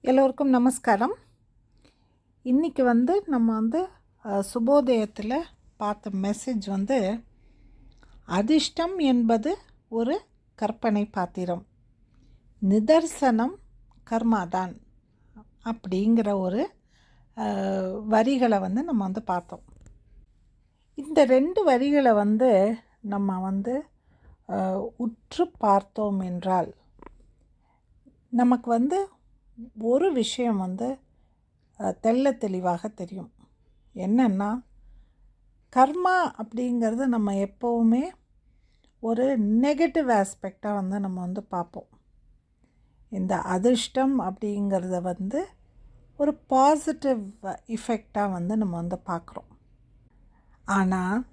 எல்லோருக்கும் நமஸ்காரம். இன்றைக்கி நம்ம சுபோதயத்தில் பார்த்த மெசேஜ் அதிர்ஷ்டம் என்பது ஒரு கற்பனை பாத்திரம், நிதர்சனம் கர்மாதான் அப்படிங்கிற ஒரு வரிகளை நம்ம பார்த்தோம். இந்த 2 வரிகளை நம்ம உற்று பார்த்தோம் என்றால் நமக்கு ஒரு விஷயம் தெள்ள தெளிவாக தெரியும். என்னென்னா, கர்மா அப்படிங்கிறது நம்ம எப்போவுமே ஒரு நெகட்டிவ் ஆஸ்பெக்டாக நம்ம பார்ப்போம். இந்த அதிர்ஷ்டம் அப்படிங்கிறத ஒரு பாசிட்டிவ் இஃபெக்டாக நம்ம பார்க்குறோம். ஆனால்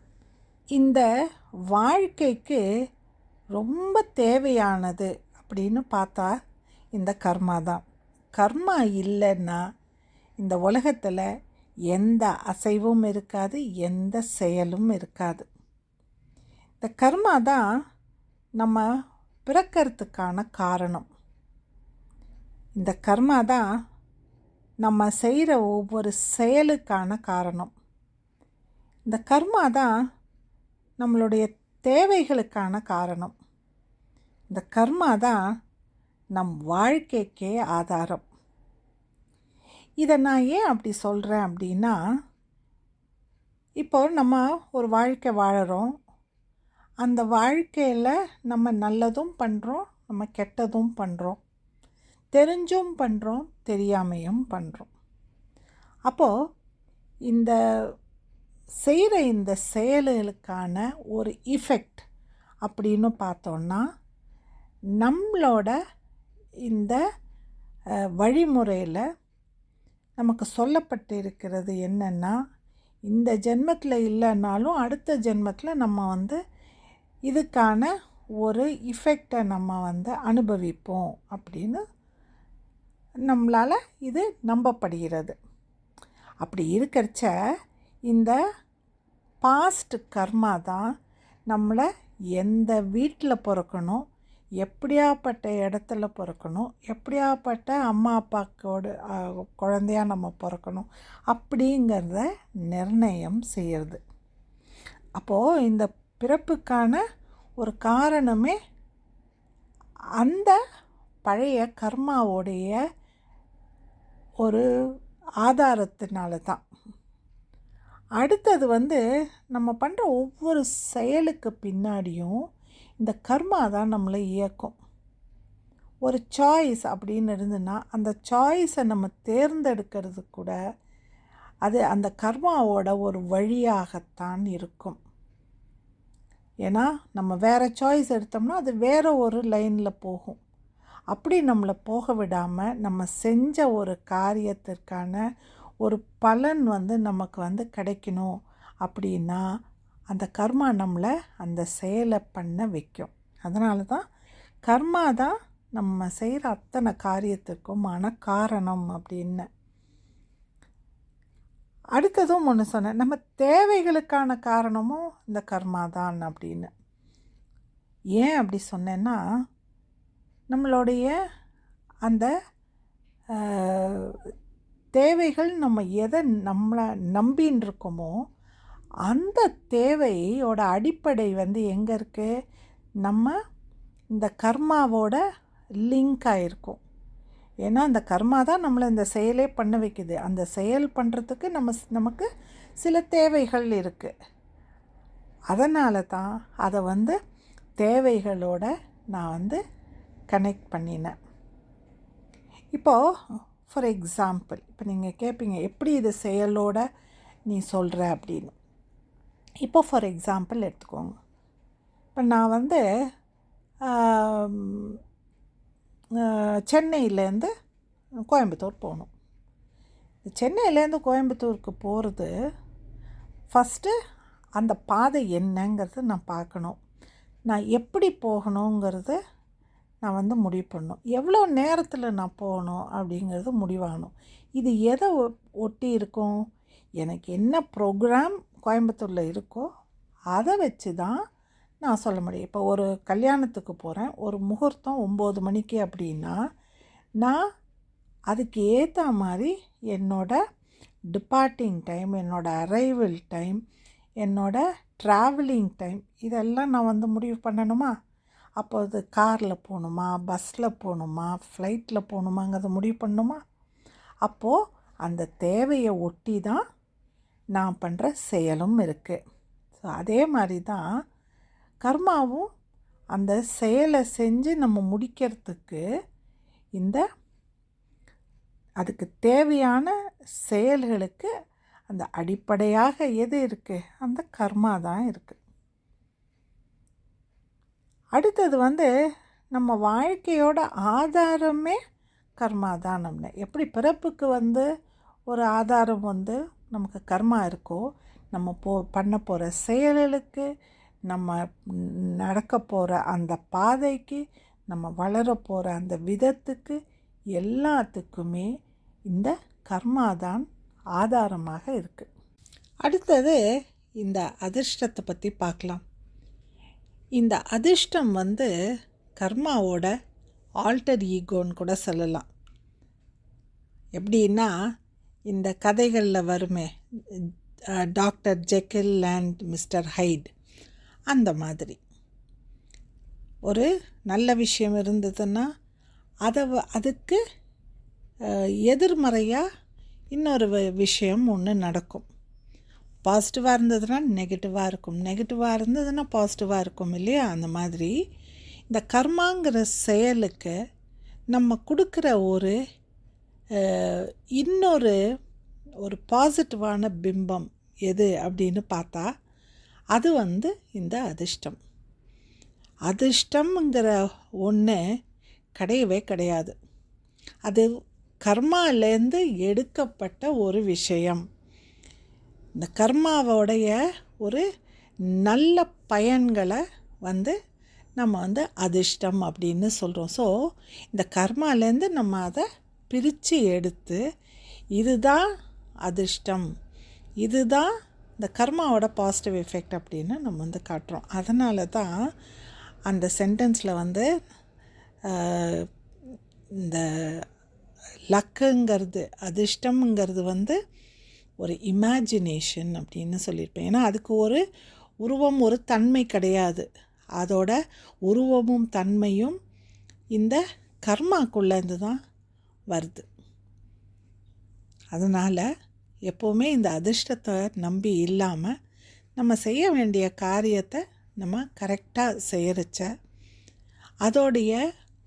இந்த வாழ்க்கைக்கு ரொம்ப தேவையானது அப்படின்னு பார்த்தா இந்த கர்மா தான். கர்மா இல்லைன்னா இந்த உலகத்தில் எந்த அசைவும் இருக்காது, எந்த செயலும் இருக்காது. இந்த கர்மா தான் நம்ம பிறக்கிறதுக்கான காரணம். இந்த கர்மா தான் நம்ம செய்கிற ஒவ்வொரு செயலுக்கான காரணம். இந்த கர்மா தான் நம்மளுடைய தேவைகளுக்கான காரணம். இந்த கர்மா தான் நம் வாழ்க்கைக்கே ஆதாரம். இதை நான் ஏன் அப்படி சொல்கிறேன் அப்படின்னா, இப்போ நம்ம ஒரு வாழ்க்கை வாழறோம். அந்த வாழ்க்கையில் நம்ம நல்லதும் பண்ணுறோம், நம்ம கெட்டதும் பண்ணுறோம், தெரிஞ்சும் பண்ணுறோம், தெரியாமையும் பண்ணுறோம். அப்போது இந்த செய்கிற இந்த செயல்களுக்கான ஒரு இஃபெக்ட் அப்படின்னு பார்த்தோன்னா, நம்மளோட இந்த வழிமுறையில் நமக்கு சொல்லப்பட்டு இருக்கிறது என்னென்னா, இந்த ஜென்மத்தில் இல்லைன்னாலும் அடுத்த ஜென்மத்தில் நம்ம இதுக்கான ஒரு இஃபெக்டை நம்ம அனுபவிப்போம் அப்படின்னு நம்மளால் இது நம்பப்படுகிறது. அப்படி இருக்கிறச்ச இந்த பாஸ்ட் கர்மா தான் நம்மளை எந்த வீட்டில் பிறக்கணும், எப்படியாப்பட்ட இடத்துல பிறக்கணும், எப்படியாப்பட்ட அம்மா அப்பாக்கோட குழந்தையாக நம்ம பிறக்கணும் அப்படிங்கிறத நிர்ணயம் செய்கிறது. அப்போது இந்த பிறப்புக்கான ஒரு காரணமே அந்த பழைய கர்மாவோடைய ஒரு ஆதாரத்தினால தான். அடுத்தது நம்ம பண்ணுற ஒவ்வொரு செயலுக்கு பின்னாடியும் இந்த கர்மா தான் நம்மளை இயக்கும். ஒரு சாய்ஸ் அப்படின்னு இருந்துன்னா அந்த சாய்ஸை நம்ம தேர்ந்தெடுக்கிறது கூட அது அந்த கர்மாவோட ஒரு வழியாகத்தான் இருக்கும். ஏன்னா நம்ம வேறு சாய்ஸ் எடுத்தோம்னா அது வேறு ஒரு லைனில் போகும். அப்படி நம்மளை போக விடாமல் நம்ம செஞ்ச ஒரு காரியத்திற்கான ஒரு பலன் நமக்கு கிடைக்கணும் அப்படின்னா அந்த கர்மா நம்மளை அந்த செயலை பண்ண வைக்கும். அதனால தான் கர்மா தான் நம்ம செய்கிற அத்தனை காரியத்திற்குமான காரணம் அப்படின்னு. அடுத்ததும் ஒன்று சொன்னேன், நம்ம தேவைகளுக்கான காரணமும் இந்த கர்மா தான் அப்படின்னு. ஏன் அப்படி சொன்னேன்னா, நம்மளுடைய அந்த தேவைகள் நம்ம எதை நம்மளை நம்பின்னு இருக்கோமோ அந்த தேவையோட அடிப்படை எங்கே இருக்குது? நம்ம இந்த கர்மாவோட லிங்க் ஆகிருக்கும். ஏன்னா அந்த கர்மா தான் நம்மளை இந்த செயலே பண்ண வைக்குது. அந்த செயல் பண்ணுறதுக்கு நமக்கு சில தேவைகள் இருக்குது. அதனால தான் அதை தேவைகளோட நான் கனெக்ட் பண்ணினேன். இப்போது ஃபார் எக்ஸாம்பிள், இப்போ நீங்கள் கேட்பீங்க எப்படி இது செயலோட நீ சொல்கிற அப்படின்னு. இப்போ ஃபார் எக்ஸாம்பிள் எடுத்துக்கோங்க. இப்போ நான் சென்னையிலேருந்து கோயம்புத்தூர் போகணும். சென்னையிலேருந்து கோயம்புத்தூருக்கு போகிறது ஃபஸ்ட்டு அந்த பாதை என்னங்கிறது நான் பார்க்கணும். நான் எப்படி போகணுங்கிறது நான் முடிவு பண்ணணும். எவ்வளோ நேரத்தில் நான் போகணும் அப்படிங்கிறது முடிவாகணும். இது எதை ஒட்டி இருக்கும்? எனக்கு என்ன ப்ரோக்ராம் கோயம்புத்தூரில் இருக்கோ அதை வச்சு தான் நான் சொல்ல முடியும். இப்போ ஒரு கல்யாணத்துக்கு போகிறேன், ஒரு முகூர்த்தம் 9 மணிக்கு அப்படின்னா நான் அதுக்கு ஏற்ற மாதிரி என்னோடய டிபார்ட்டிங் டைம், என்னோடய அரைவல் டைம், என்னோடய ட்ராவலிங் டைம் இதெல்லாம் நான் முடிவு பண்ணணுமா? அப்போ அது காரில் போகணுமா, பஸ்ஸில் போகணுமா, ஃப்ளைட்டில் போகணுமாங்கிறத முடிவு பண்ணணுமா? அப்போது அந்த தேவையை ஒட்டி தான் நான் பண்ணுற செயலும் இருக்குது. ஸோ அதே மாதிரி தான் கர்மாவும் அந்த செயலை செஞ்சு நம்ம முடிக்கிறதுக்கு அதுக்கு தேவையான செயல்களுக்கு அந்த அடிப்படையாக எது இருக்குது? அந்த கர்மா தான் இருக்குது. அடுத்தது நம்ம வாழ்க்கையோட ஆதாரமே கர்மா தான். நம்ம எப்படி பிறப்புக்கு ஒரு ஆதாரம் நமக்கு கர்மா இருக்கோ, நம்ம பண்ண போகிற செயல்களுக்கு, நம்ம நடக்க போகிற அந்த பாதைக்கு, நம்ம வளர போகிற அந்த விதத்துக்கு எல்லாத்துக்குமே இந்த கர்மா தான் ஆதாரமாக இருக்குது. அடுத்தது இந்த அதிர்ஷ்டத்தை பற்றி பார்க்கலாம். இந்த அதிர்ஷ்டம் கர்மாவோட ஆல்டர் ஈகோன்னு கூட சொல்லலாம். எப்படின்னா, இந்த கதைகளில் வருமே டாக்டர் ஜெக்கில் அண்ட் மிஸ்டர் ஹைட், அந்த மாதிரி ஒரு நல்ல விஷயம் இருந்ததுன்னா அதுக்கு எதிர்மறையாக இன்னொரு விஷயம் ஒன்று நடக்கும். பாசிட்டிவாக இருந்ததுன்னா நெகட்டிவாக இருக்கும், நெகட்டிவாக இருந்ததுன்னா பாசிட்டிவாக இருக்கும் இல்லையா? அந்த மாதிரி இந்த கர்மாங்கிற செயலுக்கு நம்ம கொடுக்குற இன்னொரு பாசிட்டிவான பிம்பம் எது அப்படின்னு பார்த்தா அது இந்த அதிர்ஷ்டம். அதிர்ஷ்டம்ங்கிற ஒன்று கிடையவே கிடையாது. அது கர்மாலேருந்து எடுக்கப்பட்ட ஒரு விஷயம். இந்த கர்மாவோடைய ஒரு நல்ல பயன்களை நம்ம அதிர்ஷ்டம் அப்படின்னு சொல்கிறோம். ஸோ இந்த கர்மாலேருந்து நம்ம அதை பிரித்து எடுத்து இதுதான் அதிர்ஷ்டம், இதுதான் இந்த கர்மாவோட பாசிட்டிவ் எஃபெக்ட் அப்படின்னு நம்ம காட்டுறோம். அதனால தான் அந்த சென்டென்ஸில் இந்த லக்குங்கிறது, அதிர்ஷ்டம்ங்கிறது ஒரு இமேஜினேஷன் அப்படின்னு சொல்லியிருப்பேன். ஏன்னா அதுக்கு ஒரு உருவம், ஒரு தன்மை கிடையாது. அதோட உருவமும் தன்மையும் இந்த கர்மாக்குள்ளேருந்து தான் வருது. அதனால் எப்போவுமே இந்த அதிர்ஷ்டத்தை நம்பி இல்லாமல் நம்ம செய்ய வேண்டிய காரியத்தை நம்ம கரெக்டாக செய்கிறச்ச அதோடைய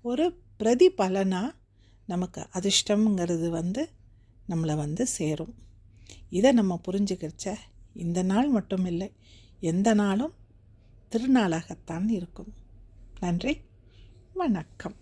ஒரு பிரதிபலனாக நமக்கு அதிர்ஷ்டம்ங்கிறது நம்மளை சேரும். இதை நம்ம புரிஞ்சுக்கிறச்ச இந்த நாள் மட்டும் இல்லை, எந்த நாளும் திருநாளாகத்தான் இருக்கும். நன்றி, வணக்கம்.